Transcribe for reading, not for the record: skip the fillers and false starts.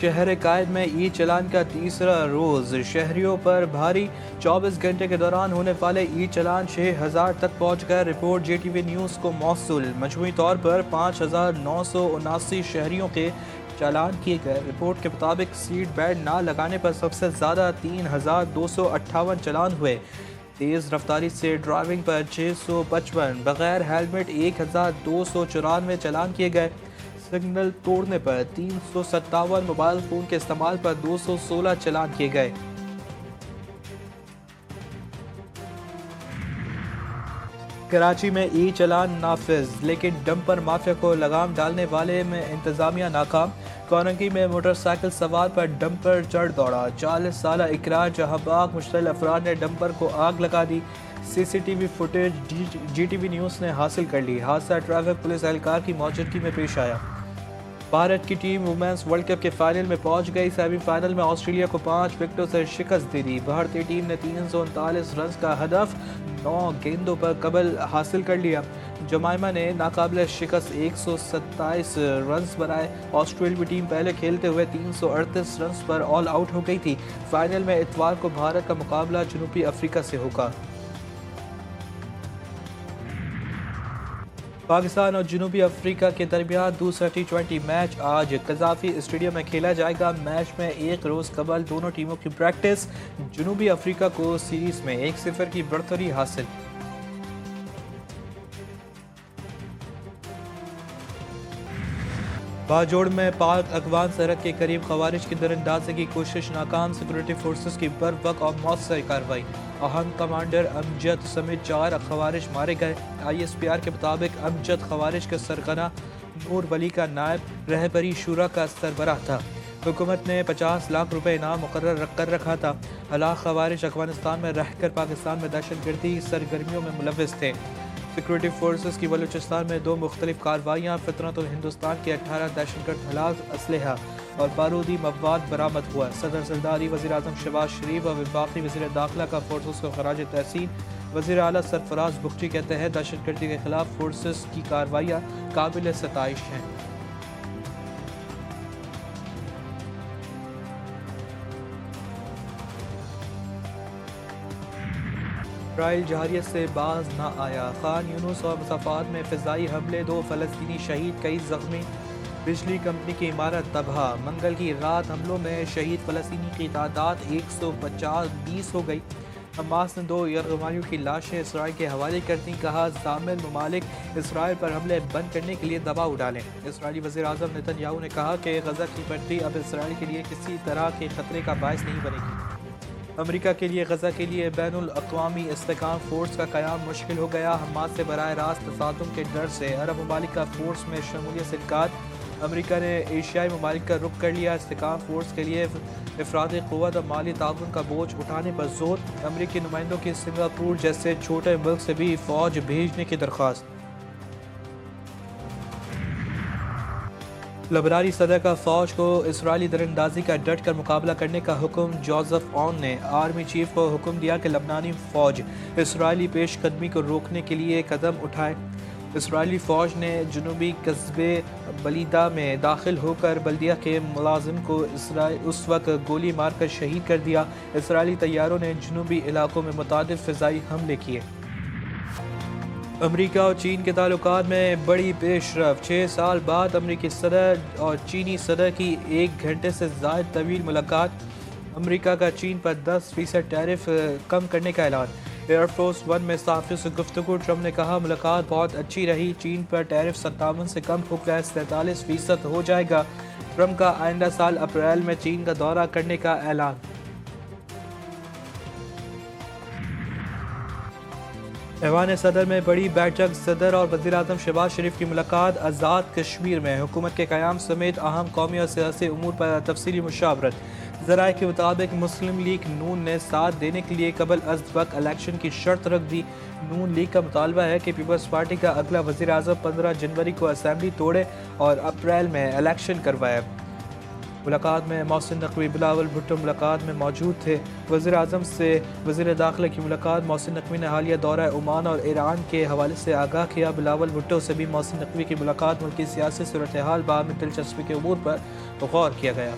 शहर कायद में ई चलान का तीसरा रोज़। शहरियों पर भारी। 24 घंटे के दौरान होने वाले ई चलान 6000 तक पहुँच गए। रिपोर्ट JTV न्यूज़ को मौसूल। मजमूई तौर पर 5979 शहरियों के चालान किए गए। रिपोर्ट के मुताबिक सीट बेल्ट ना लगाने पर सबसे ज़्यादा 3258 चालान हुए। तेज़ रफ्तारी से ड्राइविंग पर 655, बगैर हेलमेट 1294 चालान किए गए। सिग्नल तोड़ने पर 357, मोबाइल फ़ोन के इस्तेमाल पर 216 चालान किए गए। कराची में ई चलान नाफिज, लेकिन डंपर माफिया को लगाम डालने वाले में इंतजामिया नाकाम। कोरंगी में मोटरसाइकिल सवार पर डंपर चढ़ दौड़ा। 40 साल इकरार जहां बाग मुश्तल अफराद ने डंपर को आग लगा दी। CCTV फुटेज GTV न्यूज़ ने हासिल कर ली। हादसा ट्रैफिक पुलिस एहलकार की मौजूदगी में पेश आया। भारत की टीम वुमेन्स वर्ल्ड कप के फाइनल में पहुंच गई। सेमीफाइनल में ऑस्ट्रेलिया को 5 विकेटों से शिकस्त दे दी। भारतीय टीम ने 339 रन का हदफ 9 गेंदों पर कबल हासिल कर लिया। जमाइमा ने नाकाबिल शिकस्त 127 रन बनाए। ऑस्ट्रेलियाई टीम पहले खेलते हुए 338 रन पर ऑल आउट हो गई थी। फाइनल में इतवार को भारत का मुकाबला जनूबी अफ्रीका से होगा। पाकिस्तान और जनूबी अफ्रीका के दरमियान दूसरा T20 मैच आज कज़ाफ़ी स्टेडियम में खेला जाएगा। मैच में एक रोज़ कबल दोनों टीमों की प्रैक्टिस। जनूबी अफ्रीका को सीरीज़ में 1-0 की बढ़तरी हासिल। बाजोड़ में पाक अफगान सरहद के करीब खवारिज की दरअंदाजी की कोशिश नाकाम। सिक्योरिटी फोर्सेस की बर वक्त और मौसर कार्रवाई। अहम कमांडर अमजद समेत 4 खवारिज मारे गए। ISPR के मुताबिक अमजद खवारिज के सरगना नूर वली का नायब रहबरी शुरा का सरबराह था। हुकूमत ने 50 लाख रुपए इनाम मुकर्रर कर रखा था। हलाक खवारिज अफगानिस्तान में रहकर पाकिस्तान में दहशतगर्दी सरगर्मियों में मुलविस थे। सिक्योरिटी फोर्सेस की बलूचिस्तान में 2 मुख्तलिफ कार्रवाइयाँ। फितरत और हिंदुस्तान के 18 दहशतगर्द हलाक, असलहा और बारूदी मवाद बरामद हुआ। सदर सरदारी, वज़ीर आज़म शहबाज शरीफ और वफाकी वज़ीर दाखिला का फोर्सेस को खराज तहसीन। वज़ीर आला सरफराज बुख्ती कहते हैं दहशतगर्दी के खिलाफ फोर्सेस की कार्रवाइयाँ काबिल सताइश हैं। इसराइल जहारियत से बाज न आया। खान यूनुस और मुज़फ़्फ़रात में फ़िज़ाई हमले, 2 फ़लस्तीनी शहीद, कई ज़ख्मी। बिजली कंपनी की इमारत तबाह। मंगल की रात हमलों में शहीद फ़लस्तीनी की तादाद 120 हो गई। हमास ने 2 यरगमानियों की लाशें इसराइल के हवाले कर दी। कहा ज़ामिल ममालिक इसराइल पर हमले बंद करने के लिए दबाव डालें। इसराइली वज़ीर आज़म नेतन्याहू ने कहा कि गज़ा की पट्टी अब इसराइल के लिए किसी तरह के खतरे का बायस नहीं बनेगी। अमेरिका के लिए गज़ा के लिए बैनुल अक़वामी इस्तेहकाम फ़ोर्स का क़याम मुश्किल हो गया। हमास से बराह रास्त तसादुम के डर से अरब ममालिक का फ़ोर्स में शमूलियत से इनकार। अमेरिका ने एशियाई ममालिक का रुख कर लिया। इस्तेहकाम फ़ोर्स के लिए अफरादी क़ुव्वत और माली ताउन का बोझ उठाने पर जोर। अमेरिकी नुमाइंदों की सिंगापुर जैसे छोटे मुल्क से भी फ़ौज भेजने की दरख्वास्त। लबनानी सदर का फ़ौज को इसराइली दरअंदाजी का डट कर मुकाबला करने का हुक्म। जोसेफ ऑन ने आर्मी चीफ को हुक्म दिया कि लबनानी फ़ौज इसराइली पेशकदमी को रोकने के लिए कदम उठाए। इसराइली फ़ौज ने जनूबी कस्बे बलीदा में दाखिल होकर बल्दिया के मुलाजिम को उस वक्त गोली मारकर शहीद कर दिया। इसराइली तैयारों ने जनूबी इलाकों में मुतादिद फ़िज़ाई हमले किए। अमेरिका और चीन के ताल्लुकात में बड़ी पेशरफ। 6 साल बाद अमेरिकी सदर और चीनी सदर की 1 घंटे से ज़ायद तवील मुलाकात। अमेरिका का चीन पर 10% टैरिफ कम करने का ऐलान। एयरफोर्स 1 में सहाफ़ियों से गुफ्तगू। ट्रम्प ने कहा मुलाकात बहुत अच्छी रही। चीन पर टैरिफ 57 से कम हो गया, 43% हो जाएगा। ट्रम्प का आइंदा साल अप्रैल में चीन का दौरा करने का ऐलान। ऐवान सदर में बड़ी बैठक। सदर और वज़ीर आज़म शहबाज शरीफ की मुलाकात। आज़ाद कश्मीर में हुकूमत के क़याम समेत अहम कौमी और सियासी उमूर पर तफसीली मुशावरत। ज़राए के मुताबिक मुस्लिम लीग नून ने साथ देने के लिए कबल अज़ वक्त इलेक्शन की शर्त रख दी। नून लीग का मुतालबा है कि पीपल्स पार्टी का अगला वज़ीर आज़म 15 जनवरी को असम्बली तोड़े और अप्रैल में इलेक्शन करवाए। मुलाकात में मोहसिन नकवी, बिलावल भुट्टो मुलाकात में मौजूद थे। वज़ीर आज़म से वज़ीर दाखिला की मुलाकात। मोहसिन नकवी ने हालिया दौरा ओमान और ईरान के हवाले से आगाह किया। बिलावल भुट्टो से भी मोहसिन नकवी की मुलाकात। मुल्की सियासी सूरत हाल बाब में दिलचस्पी के उमूर पर गौर किया गया।